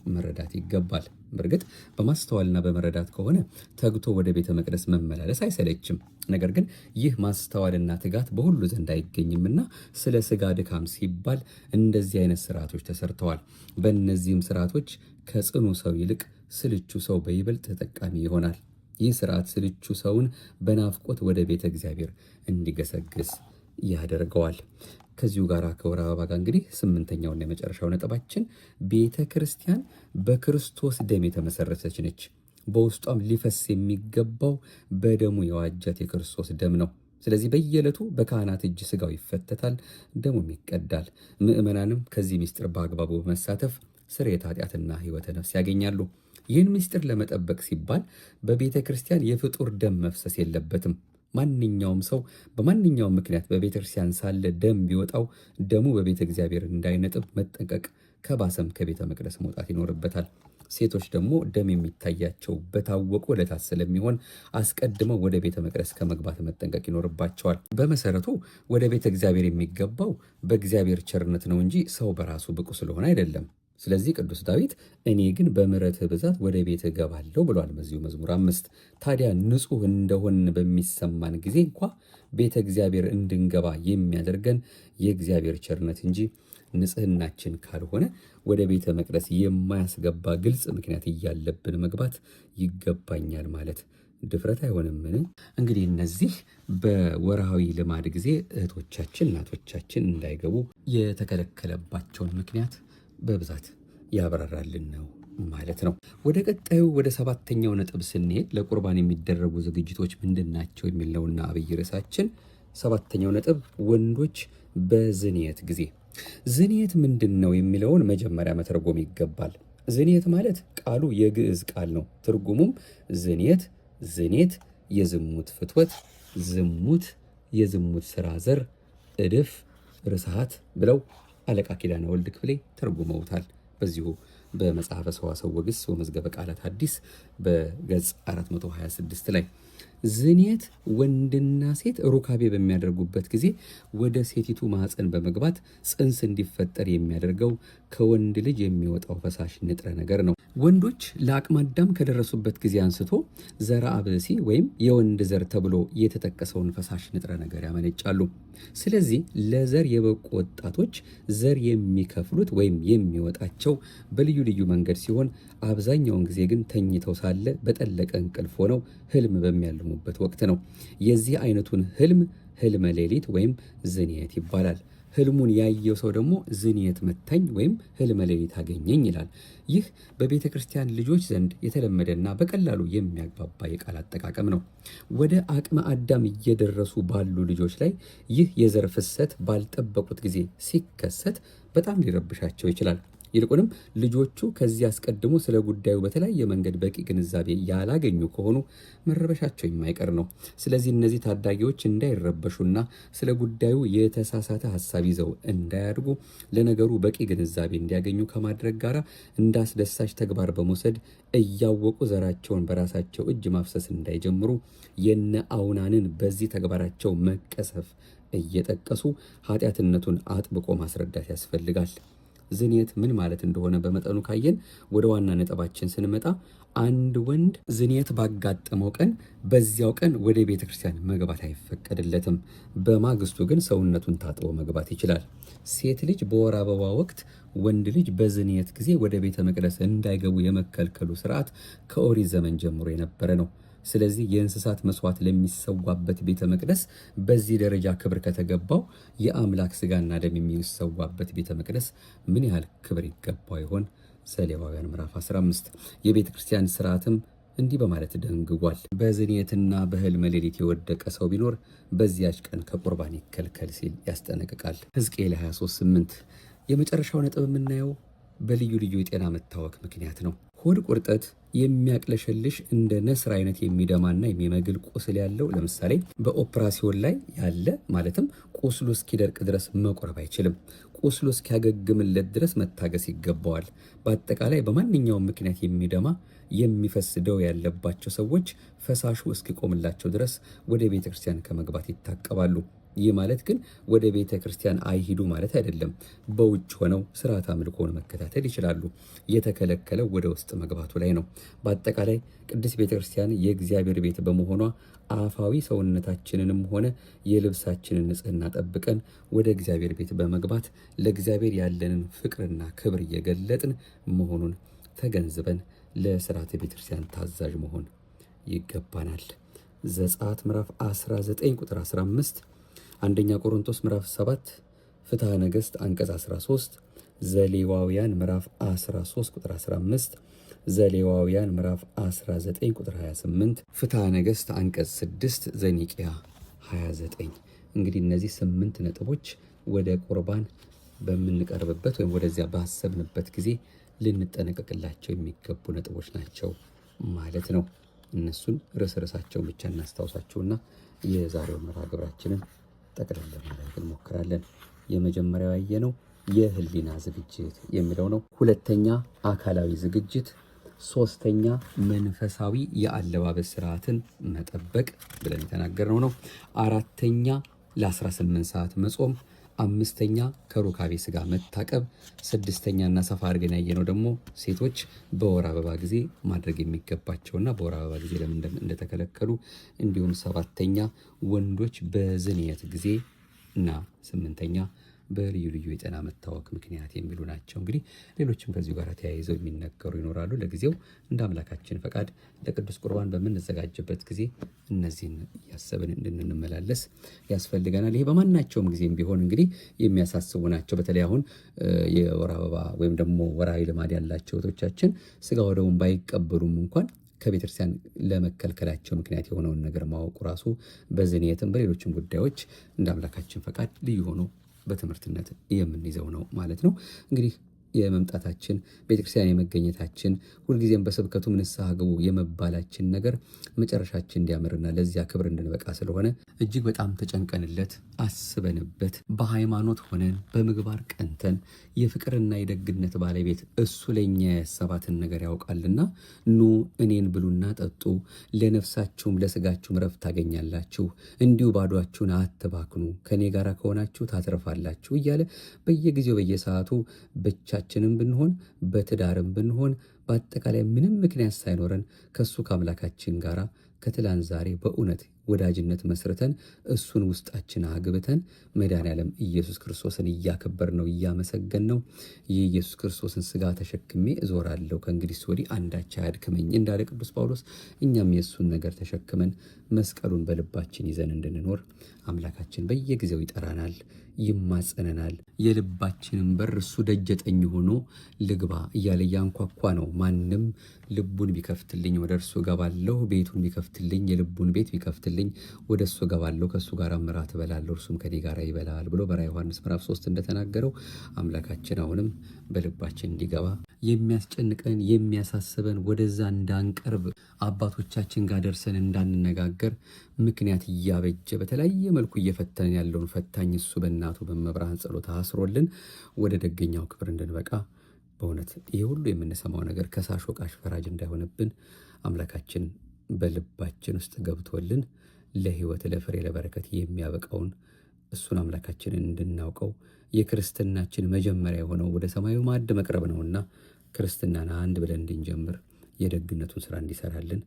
መረዳት ይገባል። በእርግጥ በማስተዋልና በመረዳት ከሆነ ተግቶ ወደ ቤተ መቅደስ መመላለስ አይሰለችም። ነገር ግን ይህ ማስተዋልና ትጋት በሁሉ ዘንድ አይገኝምና ስለ ስጋ ድካም ሲባል እንደዚህ አይነት ስርዓቶች ተሰርተዋል። በእነዚህም ስርዓቶች ከጽኑ ሰው ይልቅ ስልቹ ሰው በይበልጥ ተጠቃሚ ይሆናል። ይህ ስርዓት ስልቹ ሰውን በናፍቆት ወደ ቤተ እግዚአብሔር እንዲገሰግስ ያደርገዋል። ከዚሁ ጋር ከወር አበባ ጋር እንግዲህ ስምንተኛውና የመጨረሻው ነጥባችን ቤተ ክርስቲያን በክርስቶስ ደም የተመሰረተች ነች። በውስጧም ሊፈስ የሚገባው በደሙ የዋጃት የክርስቶስ ደም ነው። ስለዚህ በየዕለቱ በካህናት እጅ ስጋው ይፈተታል፣ ደሙም ይቀዳል። ምዕመናንም ከዚህ ምስጢር በአግባቡ በመሳተፍ ስርየተ ኃጢአትና ሕይወተ ነፍስ ያገኛሉ። ይህን ምስጢር ለመጠበቅ ሲባል በቤተ ክርስቲያን የፍጡር ደም መፍሰስ የለበትም። ማንኛውም ሰው በማንኛውም ምክንያት በቤተ ክርስቲያን ሳለ ደም ቢወጣው ደሙ በቤተ እግዚአብሔር እንዳይነጥብ መጠንቀቅ፣ ከባሰም ከቤተ መቅደስ መውጣት ይኖርበታል። ሴቶች ደግሞ ደም የሚታያቸው በታወቁ ዕለታት ስለሚሆን አስቀድመው ወደ ቤተ መቅደስ ከመግባት መጠንቀቅ ይኖርባቸዋል። በመሰረቱ ወደ ቤተ እግዚአብሔር የሚገባው በእግዚአብሔር ቸርነት ነው እንጂ ሰው በራሱ ብቁ ስለሆነ አይደለም። ስለዚህ ቅዱስ ዳዊት እኔ ግን በምሕረትህ ብዛት ወደ ቤት እገባለሁ ብሏል በዚሁ መዝሙር 5። ታዲያ ንጹሕ እንደሆን በሚሰማን ጊዜ እንኳ ቤተ እግዚአብሔር እንድንገባ የሚያደርገን የእግዚአብሔር ቸርነት እንጂ ንጽሕናችን ካልሆነ ወደ ቤተ መቅደስ የማያስገባ ግልጽ ምክንያት እያለብን መግባት ይገባኛል ማለት ድፍረት አይሆንምን? እንግዲህ እነዚህ በወርሃዊ ልማድ ጊዜ እህቶቻችን እናቶቻችን እንዳይገቡ የተከለከለባቸውን ምክንያት በብዛት ያብራራልን ነው ማለት ነው። ወደ ቀጣዩ ወደ ሰባተኛው ነጥብ ስንሄድ ለቁርባን የሚደረጉ ዝግጅቶች ምንድናቸው የሚለውና አብይ ርዕሳችን ሰባተኛው ነጥብ ወንዶች በዝንየት ጊዜ። ዝንየት ምንድን ነው የሚለውን መጀመሪያ መተርጎም ይገባል። ዝንየት ማለት ቃሉ የግዕዝ ቃል ነው። ትርጉሙም ዝንየት፣ ዝኔት፣ የዝሙት ፍትወት፣ ዝሙት፣ የዝሙት ስራ ዘር፣ እድፍ፣ ርስሃት ብለው አለቃ ኪዳነ ወልድ ክፍሌ ተርጉመውታል። በዚሁ በመጽሐፈ ሰዋስው ወግስ ወመዝገበ ቃላት ሐዲስ በገጽ 426 ላይ ዝንየት ወንድና ሴት ሩካቤ በሚያደርጉበት ጊዜ ወደ ሴቲቱ ማኅፀን በመግባት ጽንስ እንዲፈጠር የሚያደርገው ከወንድ ልጅ የሚወጣው ፈሳሽ ንጥረ ነገር ነው። ወንዶች ለአቅመ አዳም ከደረሱበት ጊዜ አንስቶ ዘርአ ብእሲ ወይም የወንድ ዘር ተብሎ የተጠቀሰውን ፈሳሽ ንጥረ ነገር ያመነጫሉ። ስለዚህ ለዘር የበቁ ወጣቶች ዘር የሚከፍሉት ወይም የሚወጣቸው በልዩ ልዩ መንገድ ሲሆን አብዛኛውን ጊዜ ግን ተኝተው ሳለ በጠለቀ እንቅልፍ ሆነው ህልም በሚያልሙበት ወቅት ነው። የዚህ አይነቱን ህልም ህልመ ሌሊት ወይም ዝንየት ይባላል። ህልሙን ያየው ሰው ደግሞ ዝንየት መታኝ ወይም ህልመ ሌሊት አገኘኝ ይላል። ይህ በቤተ ክርስቲያን ልጆች ዘንድ የተለመደና በቀላሉ የሚያግባባ የቃል አጠቃቀም ነው። ወደ አቅመ አዳም እየደረሱ ባሉ ልጆች ላይ ይህ የዘር ፍሰት ባልጠበቁት ጊዜ ሲከሰት በጣም ሊረብሻቸው ይችላል። ይልቁንም ልጆቹ ከዚህ አስቀድሞ ስለ ጉዳዩ በተለያየ መንገድ በቂ ግንዛቤ ያላገኙ ከሆኑ መረበሻቸው የማይቀር ነው። ስለዚህ እነዚህ ታዳጊዎች እንዳይረበሹና ስለ ጉዳዩ የተሳሳተ ሀሳብ ይዘው እንዳያድጉ ለነገሩ በቂ ግንዛቤ እንዲያገኙ ከማድረግ ጋር እንዳስደሳች ተግባር በመውሰድ እያወቁ ዘራቸውን በራሳቸው እጅ ማፍሰስ እንዳይጀምሩ የነ አውናንን በዚህ ተግባራቸው መቀሰፍ እየጠቀሱ ኃጢአትነቱን አጥብቆ ማስረዳት ያስፈልጋል። ዝንየት ምን ማለት እንደሆነ በመጠኑ ካየን ወደ ዋና ነጥባችን ስንመጣ አንድ ወንድ ዝንየት ባጋጠመው ቀን በዚያው ቀን ወደ ቤተ ክርስቲያን መግባት አይፈቀድለትም። በማግስቱ ግን ሰውነቱን ታጥቦ መግባት ይችላል። ሴት ልጅ በወር አበባ ወቅት ወንድ ልጅ በዝንየት ጊዜ ወደ ቤተ መቅደስ እንዳይገቡ የመከልከሉ ስርዓት ከኦሪት ዘመን ጀምሮ የነበረ ነው። ስለዚህ የእንስሳት መስዋዕት ለሚሰዋበት ቤተ መቅደስ በዚህ ደረጃ ክብር ከተገባው የአምላክ ስጋና ደም የሚሰዋበት ቤተ መቅደስ ምን ያህል ክብር ይገባው ይሆን? ዘሌዋውያን ምዕራፍ 15 የቤተ ክርስቲያን ስርዓትም እንዲህ በማለት ደንግጓል። በዝንየትና በሕልመ ሌሊት የወደቀ ሰው ቢኖር በዚያች ቀን ከቁርባን ይከልከል ሲል ያስጠነቅቃል። ሕዝቅኤል 23:8 የመጨረሻው ነጥብ የምናየው በልዩ ልዩ የጤና መታወክ ምክንያት ነው። ሆድ ቁርጠት የሚያቅለሸልሽ እንደ ነስር አይነት የሚደማና የሚመግል ቁስል ያለው ለምሳሌ በኦፕራሲዮን ላይ ያለ ማለትም ቁስሉ እስኪደርቅ ድረስ መቁረብ አይችልም። ቁስሉ እስኪያገግምለት ድረስ መታገስ ይገባዋል። በአጠቃላይ በማንኛውም ምክንያት የሚደማ የሚፈስ ደዌ ያለባቸው ሰዎች ፈሳሹ እስኪቆምላቸው ድረስ ወደ ቤተ ክርስቲያን ከመግባት ይታቀባሉ። ይህ ማለት ግን ወደ ቤተ ክርስቲያን አይሂዱ ማለት አይደለም። በውጭ ሆነው ስርዓተ አምልኮውን መከታተል ይችላሉ። የተከለከለው ወደ ውስጥ መግባቱ ላይ ነው። በአጠቃላይ ቅድስት ቤተ ክርስቲያን የእግዚአብሔር ቤት በመሆኗ አፋዊ ሰውነታችንንም ሆነ የልብሳችንን ንጽሕና ጠብቀን ወደ እግዚአብሔር ቤት በመግባት ለእግዚአብሔር ያለንን ፍቅርና ክብር እየገለጥን መሆኑን ተገንዝበን ለስርዓተ ቤተ ክርስቲያን ታዛዥ መሆን ይገባናል። ዘጸአት ምዕራፍ 19 ቁጥር 15፣ አንደኛ ቆሮንቶስ ምዕራፍ 7 ፍትሐ ነገሥት አንቀጽ 13፣ ዘሌዋውያን ምዕራፍ 13 ቁጥር 15፣ ዘሌዋውያን ምዕራፍ 19 ቁጥር 28፣ ፍትሐ ነገሥት አንቀጽ 6፣ ዘኒቅያ 29። እንግዲህ እነዚህ 8 ነጥቦች ወደ ቁርባን በምንቀርብበት ወይም ወደዚያ ባሰብንበት ጊዜ ልንጠነቀቅላቸው የሚገቡ ነጥቦች ናቸው ማለት ነው። እነሱን ርዕሳቸውን ብቻ እናስታውሳቸውና የዛሬውን መርሃ ግብራችንን ጠቅለል ለማድረግ እንሞክራለን። የመጀመሪያው ያየነው የህሊና ዝግጅት የሚለው ነው። ሁለተኛ አካላዊ ዝግጅት፣ ሶስተኛ መንፈሳዊ የአለባበስ ስርዓትን መጠበቅ ብለን የተናገርነው ነው። አራተኛ ለ18 ሰዓት መጾም፣ አምስተኛ ከሩካቤ ስጋ መታቀብ፣ ስድስተኛና ሰፋ አድርገን ያየነው ደግሞ ሴቶች በወር አበባ ጊዜ ማድረግ የሚገባቸውና በወር አበባ ጊዜ ለምን እንደተከለከሉ፣ እንዲሁም ሰባተኛ ወንዶች በዝንየት ጊዜ እና ስምንተኛ በልዩ ልዩ የጤና መታወክ ምክንያት የሚሉ ናቸው። እንግዲህ ሌሎችም ከዚሁ ጋር ተያይዘው የሚነገሩ ይኖራሉ። ለጊዜው እንደ አምላካችን ፈቃድ ለቅዱስ ቁርባን በምንዘጋጅበት ጊዜ እነዚህን እያሰብን እንድንመላለስ ያስፈልገናል። ይሄ በማናቸውም ጊዜም ቢሆን እንግዲህ የሚያሳስቡ ናቸው። በተለይ አሁን የወር አበባ ወይም ደግሞ ወርሃዊ ልማድ ያላቸው እህቶቻችን ስጋ ወደሙን ባይቀበሉም እንኳን ከቤተክርስቲያን ለመከልከላቸው ምክንያት የሆነውን ነገር ማወቁ ራሱ በዝንየትም በሌሎችም ጉዳዮች እንደ አምላካችን ፈቃድ ልዩ ሆኖ በትምህርትነት የምንይዘው ነው ማለት ነው። እንግዲህ የመምጣታችን ቤተክርስቲያን የመገኘታችን ሁልጊዜም በስብከቱም ንስሐ ግቡ የመባላችን ነገር መጨረሻችን እንዲያምርና ለዚያ ክብር እንድንበቃ ስለሆነ እጅግ በጣም ተጨንቀንለት አስበንበት በሃይማኖት ሆነን በምግባር ቀንተን የፍቅርና የደግነት ባለቤት እሱ ለእኛ ያሰባትን ነገር ያውቃልና ኑ እኔን ብሉና ጠጡ፣ ለነፍሳችሁም ለስጋችሁም ረፍት ታገኛላችሁ፣ እንዲሁ ባዷችሁን አትባክኑ፣ ከእኔ ጋር ከሆናችሁ ታትረፋላችሁ እያለ በየጊዜው በየሰዓቱ ብቻችንም ብንሆን በትዳርም ብንሆን በአጠቃላይ ምንም ምክንያት ሳይኖረን ከእሱ ከአምላካችን ጋር ከትላንት ዛሬ በእውነት ወዳጅነት መስርተን እሱን ውስጣችን አግብተን መድኃኔዓለም ኢየሱስ ክርስቶስን እያከበር ነው እያመሰገን ነው። የኢየሱስ ክርስቶስን ስጋ ተሸክሜ እዞራለሁ ከእንግዲህ ወዲህ አንዳች አያድክመኝ እንዳለ ቅዱስ ጳውሎስ እኛም የእሱን ነገር ተሸክመን መስቀሉን በልባችን ይዘን እንድንኖር አምላካችን በየጊዜው ይጠራናል፣ ይማጸነናል። የልባችንን በር እሱ ደጀጠኝ ሆኖ ልግባ እያለ እያንኳኳ ነው። ማንም ልቡን ቢከፍትልኝ ወደ እርሱ እገባለሁ፣ ቤቱን ቢከፍትልኝ የልቡን ቤት ቢከፍትልኝ ወደ እሱ እገባለሁ፣ ከእሱ ጋር እራት እበላለሁ፣ እርሱም ከኔ ጋር ይበላል ብሎ በራዕየ ዮሐንስ ምዕራፍ 3 እንደተናገረው አምላካችን አሁንም በልባችን እንዲገባ የሚያስጨንቀን የሚያሳስበን ወደዛ እንዳንቀርብ አባቶቻችን ጋር ደርሰን እንዳንነጋገር ምክንያት እያበጀ በተለያየ መልኩ እየፈተነን ያለውን ፈታኝ እሱ በእናቱ በመብርሃን ጸሎት አስሮልን ወደ ደገኛው ክብር እንድንበቃ በእውነት ይህ ሁሉ የምንሰማው ነገር ከሳሽ ወቃሽ ፈራጅ እንዳይሆንብን አምላካችን በልባችን ውስጥ ገብቶልን ለሕይወት ለፍሬ ለበረከት የሚያበቃውን እሱን አምላካችንን እንድናውቀው የክርስትናችን መጀመሪያ የሆነው ወደ ሰማዩ ማዕድ መቅረብ ነውና ክርስትናን አንድ ብለን እንድንጀምር የደግነቱን ስራ እንዲሰራልን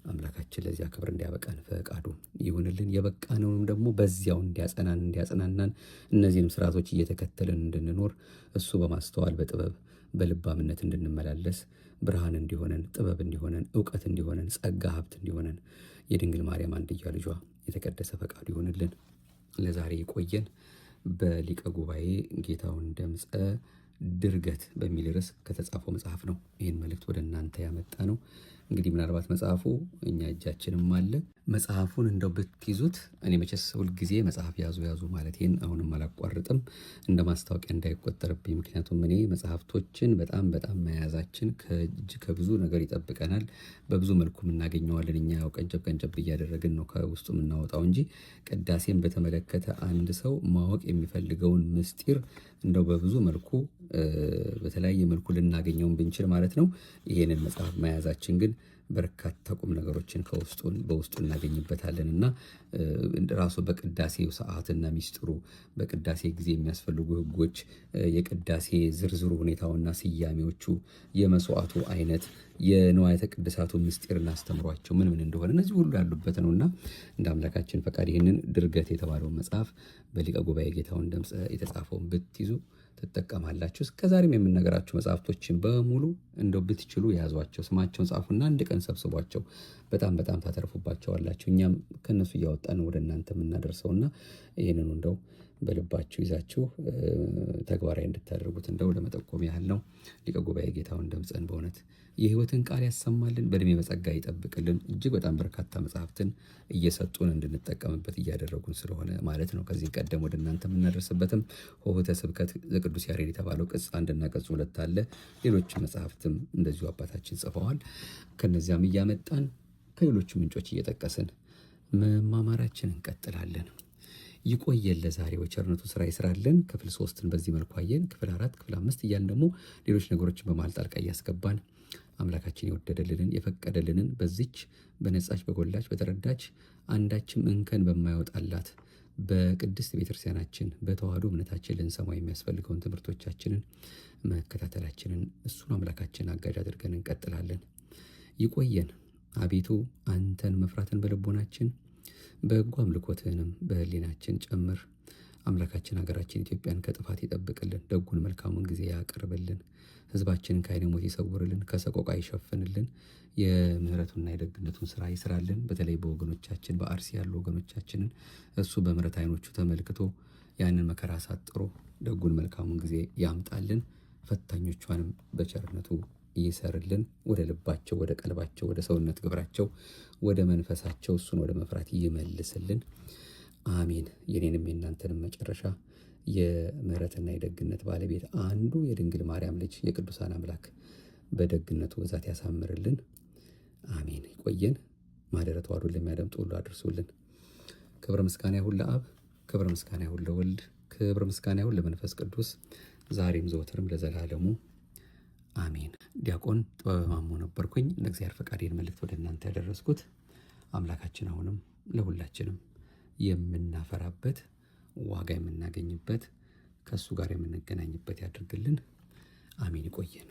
አምላካችን ለዚያ ክብር እንዲያበቃን ፈቃዱ ይሁንልን። የበቃነውንም ደግሞ በዚያው እንዲያጸናናን እነዚህንም ስርዓቶች እየተከተልን እንድንኖር እሱ በማስተዋል በጥበብ በልባምነት እንድንመላለስ ብርሃን እንዲሆነን፣ ጥበብ እንዲሆነን፣ እውቀት እንዲሆነን፣ ጸጋ ሀብት እንዲሆነን የድንግል ማርያም አንድያ ልጇ የተቀደሰ ፈቃዱ ይሁንልን። ለዛሬ የቆየን በሊቀ ጉባኤ ጌታሁን ደምፀ ድርገት በሚል ርዕስ ከተጻፈው መጽሐፍ ነው። ይህን መልእክት ወደ እናንተ ያመጣ ነው። እንግዲህ ምናልባት መጽሐፉ እኛ እጃችንም አለ። መጽሐፉን እንደው ብትይዙት እኔ መቼስ ሁል ጊዜ መጽሐፍ ያዙ ማለት ይህን አሁንም አላቋርጥም እንደ ማስታወቂያ እንዳይቆጠርብኝ። ምክንያቱም እኔ መጽሐፍቶችን በጣም መያዛችን ከብዙ ነገር ይጠብቀናል። በብዙ መልኩ እናገኘዋለን። እኛ ያው ቀንጨብ እያደረግን ነው ከውስጡ የምናወጣው እንጂ ቅዳሴን በተመለከተ አንድ ሰው ማወቅ የሚፈልገውን ምስጢር እንደው በብዙ መልኩ በተለያየ መልኩ ልናገኘውን ብንችል ማለት ነው። ይሄንን መጽሐፍ መያዛችን ግን በርካታ ቁም ነገሮችን በውስጡ እናገኝበታለን እና ራሱ በቅዳሴው ሰዓትና ሚስጥሩ፣ በቅዳሴ ጊዜ የሚያስፈልጉ ሕጎች፣ የቅዳሴ ዝርዝሩ ሁኔታውና ስያሜዎቹ፣ የመስዋዕቱ አይነት፣ የንዋያተ ቅድሳቱ ምስጢርና አስተምሯቸው ምን እንደሆነ እነዚህ ሁሉ ያሉበት ነውና እንደ አምላካችን ፈቃድ ይህንን ድርገት የተባለውን መጽሐፍ በሊቀ ጉባኤ ጌታሁን ደምፀ የተጻፈውን ብትይዙ ትጠቀማላችሁ። እስከዛሬም የምንነገራችሁ መጽሐፍቶችን በሙሉ እንደው ብትችሉ ያዟቸው፣ ስማቸውን ጻፉና አንድ ቀን ሰብስቧቸው። በጣም ታተርፉባቸዋላችሁ። እኛም ከነሱ እያወጣን ወደ እናንተ የምናደርሰውና ይህንን እንደው በልባችሁ ይዛችሁ ተግባራዊ እንድታደርጉት እንደው ለመጠቆም ያህል ነው። ሊቀ ጉባኤ ጌታሁን ደምፀን በእውነት የሕይወትን ቃል ያሰማልን፣ በእድሜ በጸጋ ይጠብቅልን። እጅግ በጣም በርካታ መጽሐፍትን እየሰጡን እንድንጠቀምበት እያደረጉን ስለሆነ ማለት ነው። ከዚህ ቀደም ወደ እናንተ የምናደርስበትም ሆህተ ስብከት ዘቅዱስ ያሬድ የተባለው ቅጽ 1ና ቅጽ 2 አለ። ሌሎች መጽሐፍትም እንደዚሁ አባታችን ጽፈዋል። ከነዚያም እያመጣን ከሌሎቹ ምንጮች እየጠቀስን መማማራችን እንቀጥላለን። ይቆየን። ለዛሬው ቸርነቱ ስራ ይስራልን። ክፍል 3ን በዚህ መልኩ አየን። ክፍል 4፣ ክፍል 5 እያልን ደግሞ ሌሎች ነገሮችን በመሃል ጣልቃ እያስገባን አምላካችን የወደደልንን የፈቀደልንን በዚች በነጻች በጎላች በተረዳች አንዳችም እንከን በማይወጣላት በቅድስት ቤተክርስቲያናችን በተዋህዶ እምነታችን ልንሰማው የሚያስፈልገውን ትምህርቶቻችንን መከታተላችንን እሱን አምላካችን አጋዥ አድርገን እንቀጥላለን። ይቆየን። አቤቱ አንተን መፍራትን በልቦናችን በጎ አምልኮትህንም በህሊናችን ጨምር። አምላካችን ሀገራችን ኢትዮጵያን ከጥፋት ይጠብቅልን፣ ደጉን መልካሙን ጊዜ ያቀርብልን፣ ህዝባችንን ከዓይነ ሞት ይሰውርልን፣ ከሰቆቃ ይሸፍንልን፣ የምህረቱና የደግነቱን ስራ ይስራልን። በተለይ በወገኖቻችን በአርሲ ያሉ ወገኖቻችንን እሱ በምህረት አይኖቹ ተመልክቶ ያንን መከራ አሳጥሮ ደጉን መልካሙን ጊዜ ያምጣልን። ፈታኞቿንም በቸርነቱ ይሰርልን። ወደ ልባቸው፣ ወደ ቀልባቸው፣ ወደ ሰውነት ግብራቸው፣ ወደ መንፈሳቸው እሱን ወደ መፍራት ይመልስልን። አሜን። የኔንም የእናንተንም መጨረሻ የምህረትና የደግነት ባለቤት አንዱ የድንግል ማርያም ልጅ የቅዱሳን አምላክ በደግነቱ ብዛት ያሳምርልን። አሜን። ይቆየን። ማኅደረ ተዋሕዶን ለሚያደምጡ ሁሉ አድርሱልን። ክብረ ምስጋና ይሁን ለአብ፣ ክብረ ምስጋና ይሁን ለወልድ፣ ክብረ ምስጋና ይሁን ለመንፈስ ቅዱስ ዛሬም ዘወትርም ለዘላለሙ አሜን። ዲያቆን ጥበበ ማሞ ነበርኩኝ። እንደ እግዚአብሔር ፈቃዴን መልእክት ወደ እናንተ ያደረስኩት። አምላካችን አሁንም ለሁላችንም የምናፈራበት ዋጋ የምናገኝበት ከእሱ ጋር የምንገናኝበት ያድርግልን። አሜን። ይቆየን።